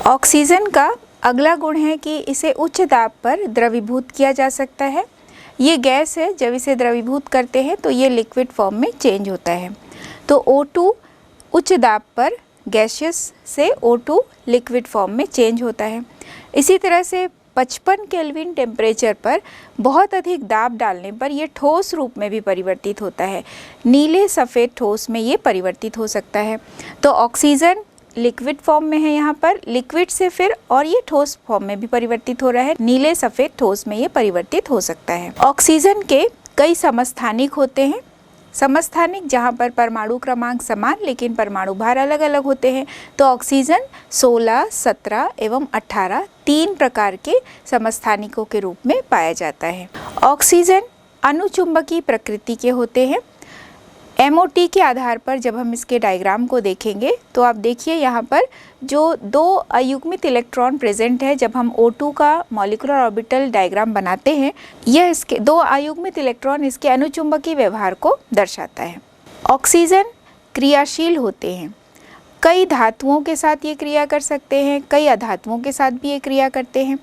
Oxygen का अगला गुण है कि इसे उच्च दाब पर द्रवीभूत किया जा सकता है। ये गैस है, जब इसे द्रवीभूत करते हैं तो ये लिक्विड फॉर्म में चेंज होता है। तो O2 उच्च दाब पर गैसियस से O2 लिक्विड फॉर्म में चेंज होता है। इसी तरह से 55 केल्विन टेम्परेचर पर बहुत अधिक दाब डालने पर यह ठोस रूप में भी परिवर्तित होता है। नीले सफ़ेद ठोस में ये परिवर्तित हो सकता है। तो ऑक्सीजन लिक्विड फॉर्म में है, यहाँ पर लिक्विड से फिर और ये ठोस फॉर्म में भी परिवर्तित हो रहा है। नीले सफ़ेद ठोस में ये परिवर्तित हो सकता है। ऑक्सीजन के कई समस्थानिक होते हैं। समस्थानिक जहाँ पर परमाणु क्रमांक समान लेकिन परमाणु भार अलग अलग होते हैं। तो ऑक्सीजन 16, 17 एवं 18 तीन प्रकार के समस्थानिकों के रूप में पाया जाता है। ऑक्सीजन अनुचुंबकीय प्रकृति के होते हैं। MOT के आधार पर जब हम इसके डायग्राम को देखेंगे तो आप देखिए यहाँ पर जो दो अयुग्मित इलेक्ट्रॉन प्रेजेंट है, जब हम O2 का मॉलिक्यूलर ऑर्बिटल डायग्राम बनाते हैं, यह इसके दो अयुग्मित इलेक्ट्रॉन इसके अनुचुंबकीय व्यवहार को दर्शाता है। ऑक्सीजन क्रियाशील होते हैं। कई धातुओं के साथ ये क्रिया कर सकते हैं, कई अधातुओं के साथ भी ये क्रिया करते हैं,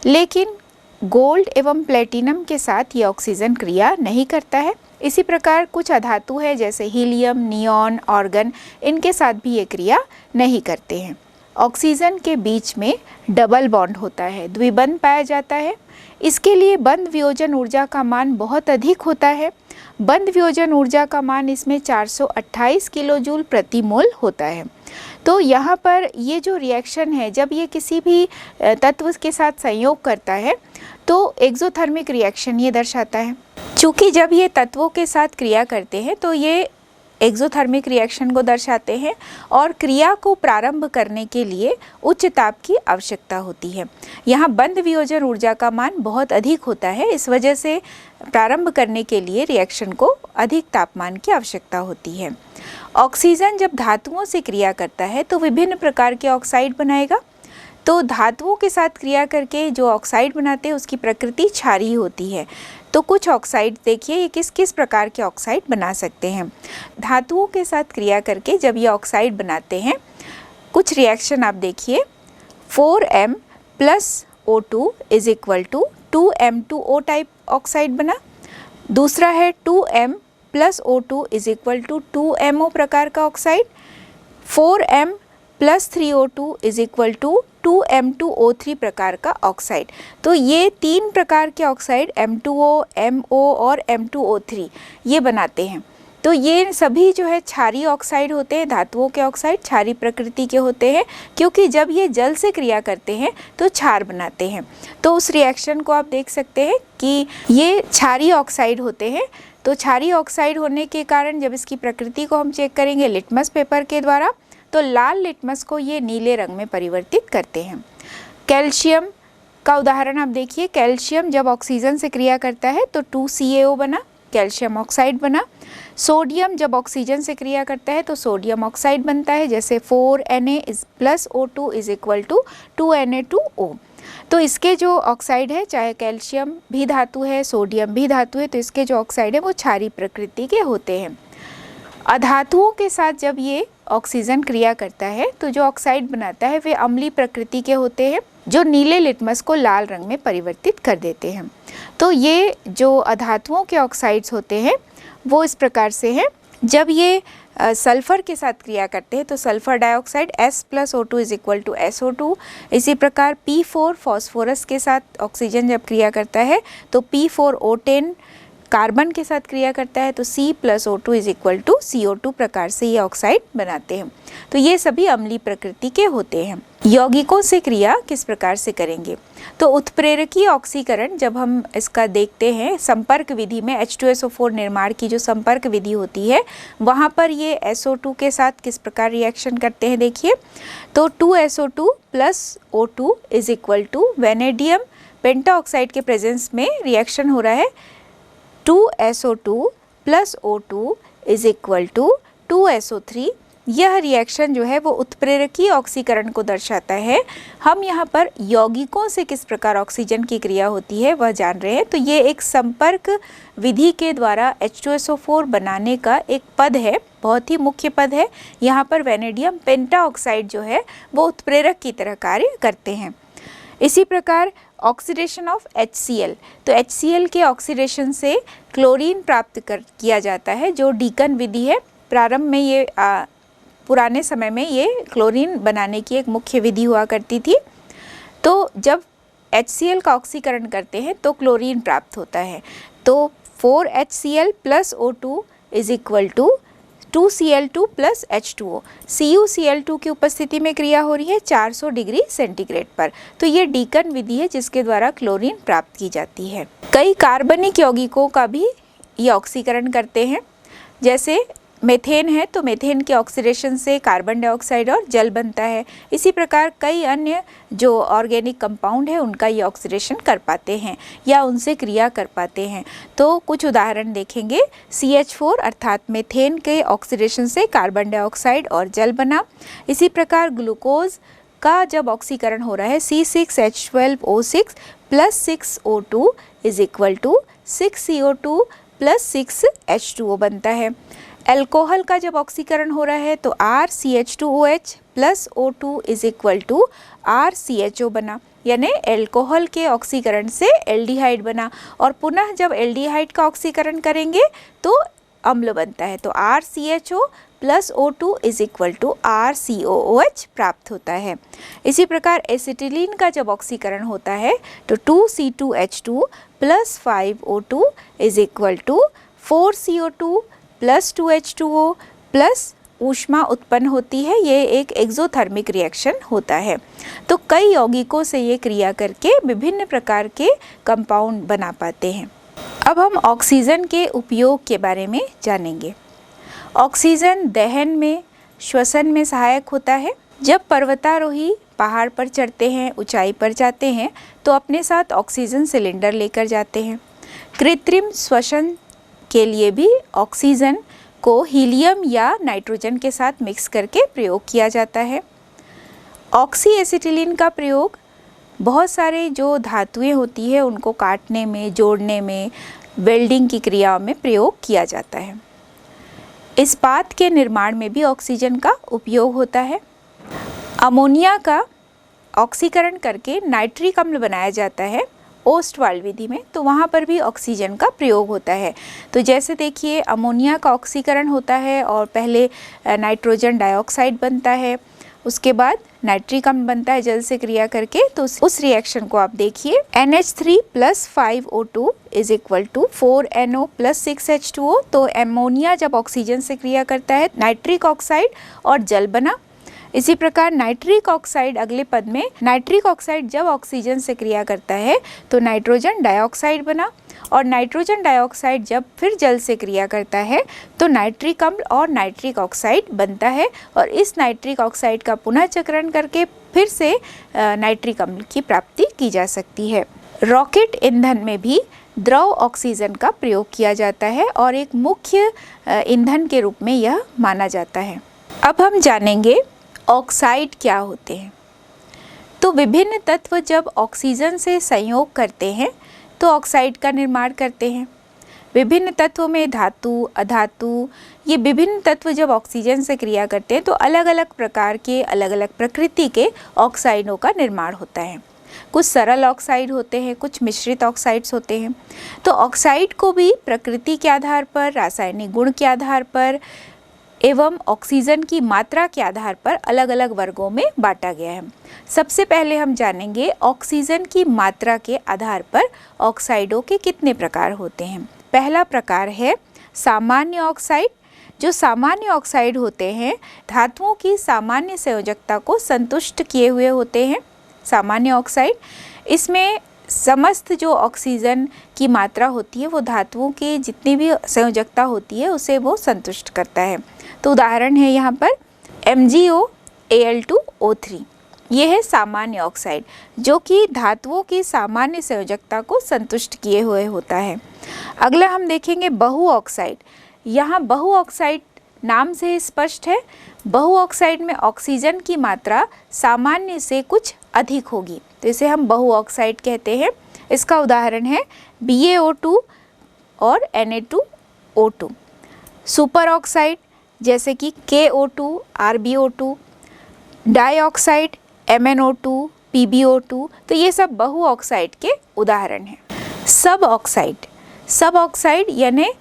लेकिन गोल्ड एवं प्लेटिनम के साथ ये ऑक्सीजन क्रिया नहीं करता है। इसी प्रकार कुछ अधातु है जैसे हीलियम, नियॉन, ऑर्गन, इनके साथ भी ये क्रिया नहीं करते हैं। ऑक्सीजन के बीच में डबल बॉन्ड होता है, द्विबंध पाया जाता है। इसके लिए बंध वियोजन ऊर्जा का मान बहुत अधिक होता है। बंध वियोजन ऊर्जा का मान इसमें 428 किलो जूल प्रति मोल होता है। तो यहाँ पर ये जो रिएक्शन है, जब ये किसी भी तत्व के साथ संयोग करता है तो एक्सोथर्मिक रिएक्शन ये दर्शाता है। चूँकि जब ये तत्वों के साथ क्रिया करते हैं तो ये एक्सोथर्मिक रिएक्शन को दर्शाते हैं और क्रिया को प्रारंभ करने के लिए उच्च ताप की आवश्यकता होती है। यहाँ बंध वियोजन ऊर्जा का मान बहुत अधिक होता है, इस वजह से प्रारंभ करने के लिए रिएक्शन को अधिक तापमान की आवश्यकता होती है। ऑक्सीजन जब धातुओं से क्रिया करता है तो विभिन्न प्रकार के ऑक्साइड बनाएगा। तो धातुओं के साथ क्रिया करके जो ऑक्साइड बनाते हैं उसकी प्रकृति क्षारीय होती है। तो कुछ ऑक्साइड देखिए ये किस किस प्रकार के ऑक्साइड बना सकते हैं। धातुओं के साथ क्रिया करके जब ये ऑक्साइड बनाते हैं, कुछ रिएक्शन आप देखिए। 4M + O2 = 2M2O type oxide बना। दूसरा है 2M + O2 = 2MO प्रकार का ऑक्साइड। 4M + 3O2 = 2M2O3 प्रकार का ऑक्साइड। तो ये तीन प्रकार के ऑक्साइड M2O, MO और M2O3 ये बनाते हैं। तो ये सभी जो है क्षारीय ऑक्साइड होते हैं। धातुओं के ऑक्साइड क्षारीय प्रकृति के होते हैं, क्योंकि जब ये जल से क्रिया करते हैं तो क्षार बनाते हैं। तो उस रिएक्शन को आप देख सकते हैं कि ये क्षारीय ऑक्साइड होते हैं। तो क्षारीय ऑक्साइड होने के कारण जब इसकी प्रकृति को हम चेक करेंगे लिटमस पेपर के द्वारा, तो लाल लिटमस को ये नीले रंग में परिवर्तित करते हैं। कैल्शियम का उदाहरण आप देखिए। कैल्शियम जब ऑक्सीजन से क्रिया करता है तो 2CaO बना, कैल्शियम ऑक्साइड बना। सोडियम जब ऑक्सीजन से क्रिया करता है तो सोडियम ऑक्साइड बनता है, जैसे 4Na + O2 = 2Na2O। तो इसके जो ऑक्साइड है, चाहे कैल्शियम भी धातु है, सोडियम भी धातु है, तो इसके जो ऑक्साइड है वो क्षारीय प्रकृति के होते हैं। अधातुओं के साथ जब ये ऑक्सीजन क्रिया करता है तो जो ऑक्साइड बनाता है वे अम्लीय प्रकृति के होते हैं, जो नीले लिटमस को लाल रंग में परिवर्तित कर देते हैं। तो ये जो अधातुओं के ऑक्साइड्स होते हैं वो इस प्रकार से हैं। जब ये सल्फर के साथ क्रिया करते हैं तो sulphur dioxide S + O2 = SO2। इसी प्रकार P4 फॉस्फोरस के साथ ऑक्सीजन जब क्रिया करता है तो P4O10 कार्बन के साथ क्रिया करता है तो C + O2 = CO2 प्रकार से ये ऑक्साइड बनाते हैं। तो ये सभी अम्लीय प्रकृति के होते हैं। यौगिकों से क्रिया किस प्रकार से करेंगे? तो उत्प्रेरकीय ऑक्सीकरण जब हम इसका देखते हैं संपर्क विधि में, H2SO4 निर्माण की जो संपर्क विधि होती है वहाँ पर ये SO2 के साथ किस प्रकार रिएक्शन करते हैं देखिए। तो 2SO2 + O2 = वेनेडियम पेंटाऑक्साइड के प्रेजेंस में रिएक्शन हो रहा है। 2SO2 + O2 = 2SO3। यह रिएक्शन जो है वो उत्प्रेरकीय ऑक्सीकरण को दर्शाता है। हम यहाँ पर यौगिकों से किस प्रकार ऑक्सीजन की क्रिया होती है वह जान रहे हैं। तो ये एक संपर्क विधि के द्वारा H2SO4 बनाने का एक पद है, बहुत ही मुख्य पद है। यहाँ पर वेनेडियम पेंटाऑक्साइड जो है वो उत्प्रेरक की तरह कार्य करते हैं। इसी प्रकार ऑक्सीडेशन ऑफ HCl, तो HCl के ऑक्सीडेशन से क्लोरीन प्राप्त किया जाता है, जो डीकन विधि है। प्रारंभ में ये पुराने समय में ये क्लोरीन बनाने की एक मुख्य विधि हुआ करती थी। तो जब HCl का ऑक्सीकरण करते हैं तो क्लोरीन प्राप्त होता है। तो 4HCl + O2 = 2Cl2 + H2O। CuCl2 की उपस्थिति में क्रिया हो रही है 400 डिग्री सेंटीग्रेड पर। तो ये डीकन विधि है जिसके द्वारा क्लोरीन प्राप्त की जाती है। कई कार्बनिक यौगिकों का भी ये ऑक्सीकरण करते हैं। जैसे मेथेन है, तो मेथेन के ऑक्सीडेशन से कार्बन डाइऑक्साइड और जल बनता है। इसी प्रकार कई अन्य जो ऑर्गेनिक कंपाउंड है उनका ये ऑक्सीडेशन कर पाते हैं या उनसे क्रिया कर पाते हैं। तो कुछ उदाहरण देखेंगे। CH4 अर्थात मेथेन के ऑक्सीडेशन से कार्बन डाइऑक्साइड और जल बना। इसी प्रकार ग्लूकोज का जब ऑक्सीकरण हो रहा है C6H12O6 + 6O2 = 6CO2 + 6H2O बनता है। अल्कोहल का जब ऑक्सीकरण हो रहा है तो RCH2OH + O2 = RCHO बना, यानी अल्कोहल के ऑक्सीकरण से एल्डिहाइड बना। और पुनः जब एल्डिहाइड का ऑक्सीकरण करेंगे तो अम्ल बनता है। तो RCHO + O2 = RCOOH प्राप्त होता है। इसी प्रकार एसिटिलीन का जब ऑक्सीकरण होता है तो 2C2H2 + 5O2 = 4CO2 + 2H2O plus ऊष्मा उत्पन्न होती है। ये एक एक्सोथर्मिक रिएक्शन होता है। तो कई यौगिकों से ये क्रिया करके विभिन्न प्रकार के कंपाउंड बना पाते हैं। अब हम ऑक्सीजन के उपयोग के बारे में जानेंगे। ऑक्सीजन दहन में, श्वसन में सहायक होता है। जब पर्वतारोही पहाड़ पर चढ़ते हैं, ऊंचाई पर जाते हैं तो अपने साथ ऑक्सीजन सिलेंडर लेकर जाते हैं। कृत्रिम श्वसन के लिए भी ऑक्सीजन को हीलियम या नाइट्रोजन के साथ मिक्स करके प्रयोग किया जाता है। ऑक्सी एसिटिलीन का प्रयोग बहुत सारे जो धातुएं होती है उनको काटने में, जोड़ने में, वेल्डिंग की क्रियाओं में प्रयोग किया जाता है। इस्पात के निर्माण में भी ऑक्सीजन का उपयोग होता है। अमोनिया का ऑक्सीकरण करके नाइट्रिक अम्ल बनाया जाता है ओस्टवाल्ड विधि में, तो वहाँ पर भी ऑक्सीजन का प्रयोग होता है। तो जैसे देखिए अमोनिया का ऑक्सीकरण होता है और पहले नाइट्रोजन डाइऑक्साइड बनता है, उसके बाद नाइट्रिक अम्ल बनता है जल से क्रिया करके। तो उस रिएक्शन को आप देखिए, NH3 + 5O2 = 4NO + 6H2O। तो एमोनिया जब ऑक्सीजन से क्रिया करता है नाइट्रिक ऑक्साइड और जल बना। इसी प्रकार नाइट्रिक ऑक्साइड अगले पद में, नाइट्रिक ऑक्साइड जब ऑक्सीजन से क्रिया करता है तो नाइट्रोजन डाइऑक्साइड बना। और नाइट्रोजन डाइऑक्साइड जब फिर जल से क्रिया करता है तो नाइट्रिक अम्ल और नाइट्रिक ऑक्साइड बनता है। और इस नाइट्रिक ऑक्साइड का पुनः चक्रण करके फिर से नाइट्रिक अम्ल की प्राप्ति की जा सकती है। रॉकेट ईंधन में भी द्रव ऑक्सीजन का प्रयोग किया जाता है और एक मुख्य ईंधन के रूप में यह माना जाता है। अब हम जानेंगे ऑक्साइड क्या होते हैं। तो विभिन्न तत्व जब ऑक्सीजन से संयोग करते हैं तो ऑक्साइड का निर्माण करते हैं। विभिन्न तत्वों में धातु, अधातु, ये विभिन्न तत्व जब ऑक्सीजन से क्रिया करते हैं तो अलग अलग प्रकार के, अलग अलग प्रकृति के ऑक्साइडों का निर्माण होता है। कुछ सरल ऑक्साइड होते हैं, कुछ मिश्रित ऑक्साइड्स होते हैं। तो ऑक्साइड को भी प्रकृति के आधार पर, रासायनिक गुण के आधार पर एवं ऑक्सीजन की मात्रा के आधार पर अलग अलग वर्गों में बांटा गया है। सबसे पहले हम जानेंगे ऑक्सीजन की मात्रा के आधार पर ऑक्साइडों के कितने प्रकार होते हैं। पहला प्रकार है सामान्य ऑक्साइड। जो सामान्य ऑक्साइड होते हैं धातुओं की सामान्य संयोजकता को संतुष्ट किए हुए होते हैं। सामान्य ऑक्साइड, इसमें समस्त जो ऑक्सीजन की मात्रा होती है वो धातुओं के जितनी भी संयोजकता होती है उसे वो संतुष्ट करता है। तो उदाहरण है यहाँ पर MgO Al2O3, ये है सामान्य ऑक्साइड जो कि धातुओं की सामान्य संयोजकता को संतुष्ट किए हुए होता है। अगला हम देखेंगे बहु ऑक्साइड। यहाँ बहु ऑक्साइड नाम से स्पष्ट है, बहु ऑक्साइड में ऑक्सीजन की मात्रा सामान्य से कुछ अधिक होगी, तो इसे हम बहु ऑक्साइड कहते हैं। इसका उदाहरण है BaO2 और Na2O2। सुपर ऑक्साइड, जैसे कि KO2, RbO2, dioxide MnO2, PbO2, तो ये सब बहु ऑक्साइड के उदाहरण हैं। सब ऑक्साइड यानी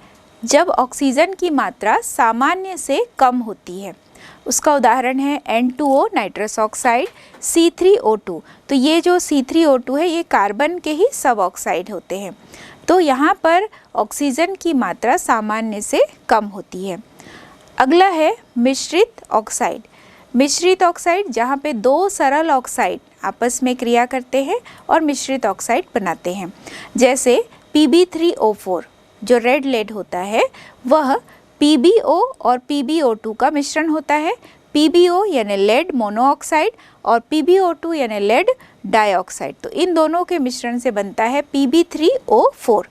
जब ऑक्सीजन की मात्रा सामान्य से कम होती है, उसका उदाहरण है N2O नाइट्रस ऑक्साइड, C3O2। तो ये जो C3O2 है ये कार्बन के ही सब ऑक्साइड होते हैं। तो यहाँ पर ऑक्सीजन की मात्रा सामान्य से कम होती है। अगला है मिश्रित ऑक्साइड। मिश्रित ऑक्साइड जहाँ पे दो सरल ऑक्साइड आपस में क्रिया करते हैं और मिश्रित ऑक्साइड बनाते हैं। जैसे Pb3O4 जो रेड लेड होता है वह PbO और PbO2 का मिश्रण होता है। PbO यानी लेड मोनोऑक्साइड और PbO2 यानी लेड डाइऑक्साइड। तो इन दोनों के मिश्रण से बनता है Pb3O4।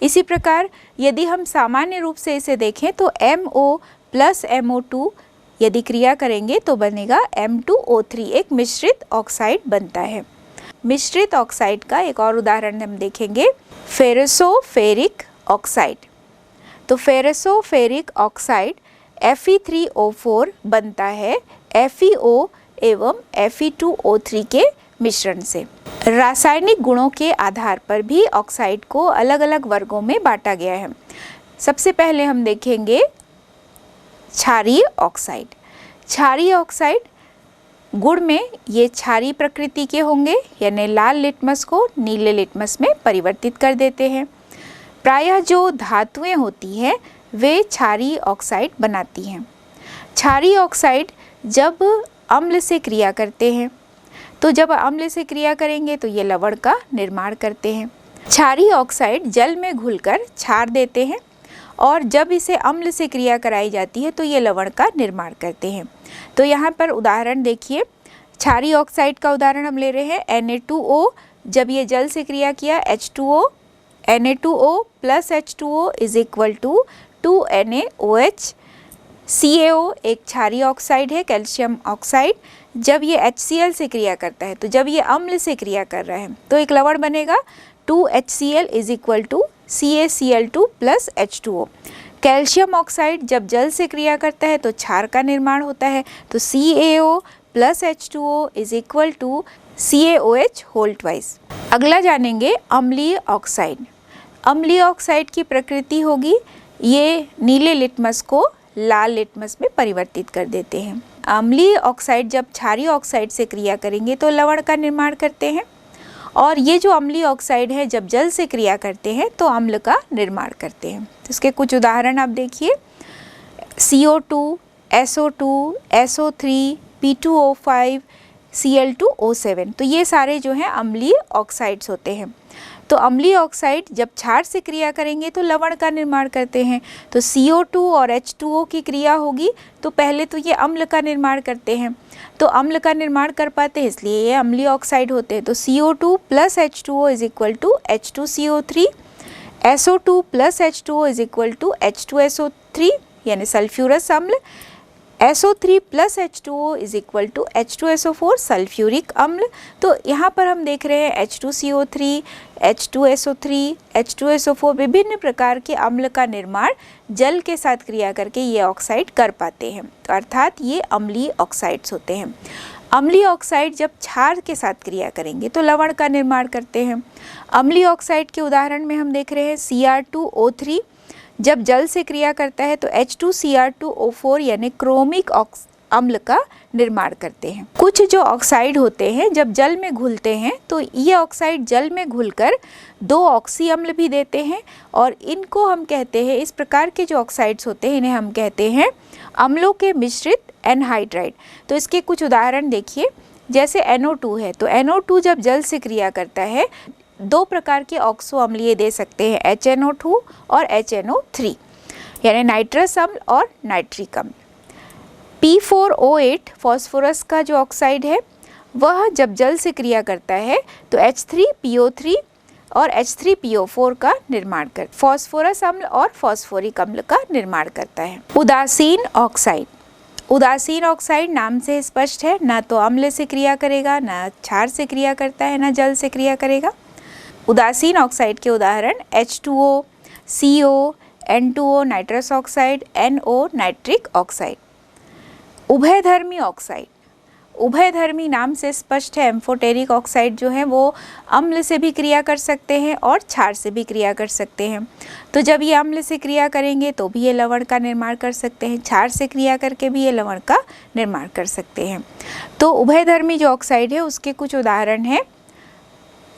इसी प्रकार यदि हम सामान्य रूप से इसे देखें तो MO प्लस MO2 यदि क्रिया करेंगे तो बनेगा M2O3, एक मिश्रित ऑक्साइड बनता है। मिश्रित ऑक्साइड का एक और उदाहरण हम देखेंगे, फेरसो-फेरिक ऑक्साइड। तो फेरसो-फेरिक ऑक्साइड Fe3O4 बनता है FeO एवं Fe2O3 के मिश्रण से। रासायनिक गुणों के आधार पर भी ऑक्साइड को अलग अलग वर्गों में बांटा गया है। सबसे पहले हम देखेंगे क्षारीय ऑक्साइड। क्षारीय ऑक्साइड गुण में ये क्षारीय प्रकृति के होंगे, यानी लाल लिटमस को नीले लिटमस में परिवर्तित कर देते हैं। प्रायः जो धातुएं होती हैं वे क्षारीय ऑक्साइड बनाती हैं। क्षारीय ऑक्साइड जब अम्ल से क्रिया करते हैं, तो जब अम्ल से क्रिया करेंगे तो ये लवण का निर्माण करते हैं। क्षारीय ऑक्साइड जल में घुलकर क्षार देते हैं और जब इसे अम्ल से क्रिया कराई जाती है तो ये लवण का निर्माण करते हैं। तो यहाँ पर उदाहरण देखिए, क्षारीय ऑक्साइड का उदाहरण हम ले रहे हैं Na2O। जब ये जल से क्रिया किया H2O, Na2O plus H2O is equal to 2NaOH। CaO एक क्षारीय ऑक्साइड है, कैल्शियम ऑक्साइड। जब ये HCl से क्रिया करता है, तो जब ये अम्ल से क्रिया कर रहा है तो एक लवण बनेगा 2HCl is equal to CaCl2 plus H2O। Calcium oxide जब जल से क्रिया करता है तो क्षार का निर्माण होता है, तो CaO plus H2O is equal to CaOH whole twice. अगला जानेंगे अम्लीय ऑक्साइड। अम्लीय ऑक्साइड की प्रकृति होगी, ये नीले लिटमस को लाल लिटमस में परिवर्तित कर देते हैं। अम्लीय ऑक्साइड जब क्षारीय ऑक्साइड से क्रिया करेंगे तो लवण का निर्माण करते हैं, और ये जो अम्लीय ऑक्साइड है जब जल से क्रिया करते हैं तो अम्ल का निर्माण करते हैं। तो इसके कुछ उदाहरण आप देखिए, CO2, SO2, SO3, P2O5, Cl2O7। तो ये सारे जो हैं अम्लीय ऑक्साइड्स होते हैं। तो अम्लीय ऑक्साइड जब क्षार से क्रिया करेंगे तो लवण का निर्माण करते हैं। तो CO2 और H2O की क्रिया होगी तो पहले तो ये अम्ल का निर्माण करते हैं, तो अम्ल का निर्माण कर पाते हैं इसलिए ये अम्लीय ऑक्साइड होते हैं। तो CO2 plus H2O is equal to H2CO3, SO2 plus H2O is equal to H2SO3 यानी सल्फ्यूरस अम्ल, SO3 plus H2O is equal to H2SO4 sulphuric अम्ल। तो यहाँ पर हम देख रहे हैं H2CO3, H2SO3, H2SO4 विभिन्न प्रकार के अम्ल का निर्माण जल के साथ क्रिया करके ये ऑक्साइड कर पाते हैं। तो अर्थात ये अम्लीय ऑक्साइड्स होते हैं। अम्लीय ऑक्साइड जब क्षार के साथ क्रिया करेंगे तो लवण का निर्माण करते हैं। अम्लीय ऑक्साइड के उदाहरण में हम देख रहे हैं Cr2O3 जब जल से क्रिया करता है तो H2Cr2O4 यानी क्रोमिक अम्ल का निर्माण करते हैं। कुछ जो ऑक्साइड होते हैं जब जल में घुलते हैं तो ये ऑक्साइड जल में घुलकर 2 ऑक्सी अम्ल भी देते हैं, और इनको हम कहते हैं, इस प्रकार के जो ऑक्साइड्स होते हैं इन्हें हम कहते हैं अम्लों के मिश्रित एनहाइड्राइड। तो इसके कुछ उदाहरण देखिए, जैसे NO2 है, तो NO2 जब जल से क्रिया करता है 2 प्रकार के ऑक्सो अम्लीय दे सकते हैं, HNO2 और HNO3 यानी नाइट्रस अम्ल और नाइट्रिक अम्ल। P4O8 फॉस्फोरस का जो ऑक्साइड है वह जब जल से क्रिया करता है तो H3PO3 और H3PO4 का निर्माण कर फॉस्फोरस अम्ल और फॉस्फोरिक अम्ल का निर्माण करता है। उदासीन ऑक्साइड। उदासीन ऑक्साइड नाम से स्पष्ट है, ना तो अम्ल से क्रिया करेगा, ना क्षार से क्रिया करता है, ना जल से क्रिया करेगा। उदासीन ऑक्साइड के उदाहरण H2O, CO, N2O nitrous oxide, NO nitric oxide. उभयधर्मी ऑक्साइड, उभयधर्मी नाम से स्पष्ट है, एम्फोटेरिक ऑक्साइड जो है वो अम्ल से भी क्रिया कर सकते हैं और क्षार से भी क्रिया कर सकते हैं। तो जब ये अम्ल से क्रिया करेंगे तो भी ये लवण का निर्माण कर सकते हैं, क्षार से क्रिया करके भी ये लवण का निर्माण कर सकते हैं। तो उभयधर्मी जो ऑक्साइड है उसके कुछ उदाहरण हैं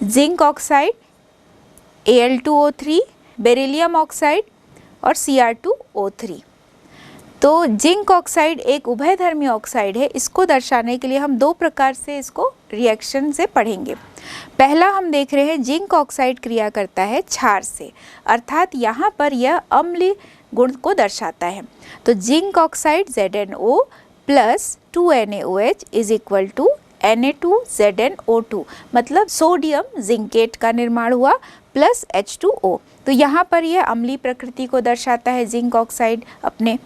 zinc oxide, Al2O3, beryllium oxide और Cr2O3। तो जिंक ऑक्साइड एक उभयधर्मी ऑक्साइड है। इसको दर्शाने के लिए हम दो प्रकार से इसको रिएक्शन से पढ़ेंगे। पहला हम देख रहे हैं जिंक ऑक्साइड क्रिया करता है क्षार से, अर्थात यहाँ पर यह अम्लीय गुण को दर्शाता है। तो zinc oxide ZnO plus 2NaOH is equal to Na2ZnO2, मतलब सोडियम जिंकेट का निर्माण हुआ प्लस H2O। तो यहाँ पर यह अम्लीय प्रकृति को दर्शाता है जिंक ऑक्साइड अपने।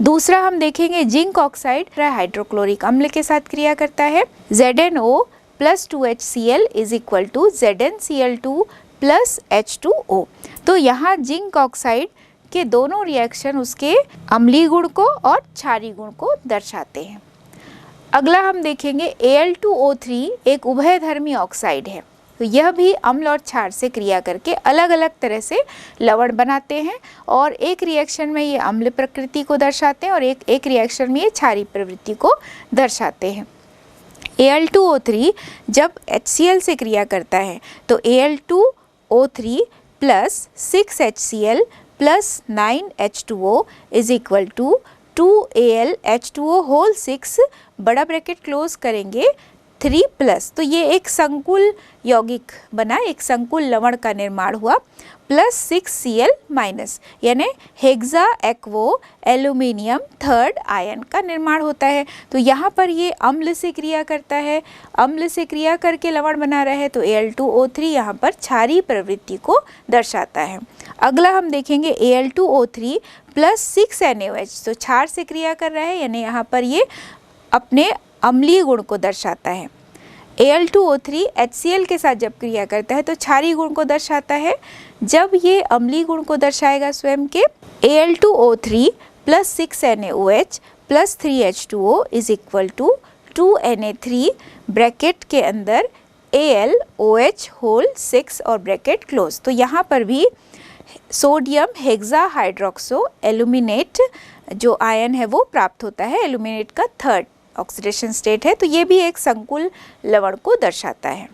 दूसरा हम देखेंगे जिंक ऑक्साइड हाइड्रोक्लोरिक अम्ल के साथ क्रिया करता है। ZnO plus 2HCl is equal to ZnCl2 plus H2O। तो यहाँ जिंक ऑक्साइड के दोनों रिएक्शन उसके अम्लीय गुण को और क्षारीय गुण को दर्शाते हैं। अगला हम देखेंगे Al2O3 एक उभयधर्मी ऑक्साइड है। तो यह भी अम्ल और क्षार से क्रिया करके अलग अलग तरह से लवण बनाते हैं और एक रिएक्शन में ये अम्ल प्रकृति को दर्शाते हैं और एक रिएक्शन में ये क्षारीय प्रवृत्ति को दर्शाते हैं। Al2O3 जब HCl से क्रिया करता है तो Al2O3 plus 6HCl plus 9H2O is equal to 2AlH2O whole 6 बड़ा ब्रैकेट क्लोज करेंगे 3 प्लस। तो ये एक संकुल यौगिक बना, एक संकुल लवण का निर्माण हुआ प्लस 6Cl माइनस, यानी हेक्सा एक्वो एल्यूमिनियम थर्ड आयन का निर्माण होता है। तो यहाँ पर ये अम्ल से क्रिया करता है, अम्ल से क्रिया करके लवण बना रहा है। तो Al2O3 यहाँ पर क्षारीय प्रवृत्ति को दर्शाता है। अगला हम देखेंगे Al2O3 प्लस 6NaOH, तो क्षार से क्रिया कर रहा है, यानी यहाँ पर ये अपने अम्लीय गुण को दर्शाता है। Al2O3 HCl के साथ जब क्रिया करता है तो क्षारीय गुण को दर्शाता है। जब ये अम्लीय गुण को दर्शाएगा स्वयं के Al2O3 plus 6NaOH plus 3H2O is equal to 2Na3 bracket के अंदर AlOH होल 6 और ब्रैकेट क्लोज। तो यहाँ पर भी सोडियम हेक्सा हाइड्रोक्सो एल्यूमिनेट जो आयन है वो प्राप्त होता है। एल्यूमिनेट का थर्ड ऑक्सीडेशन स्टेट है। तो ये भी एक संकुल लवण को दर्शाता है।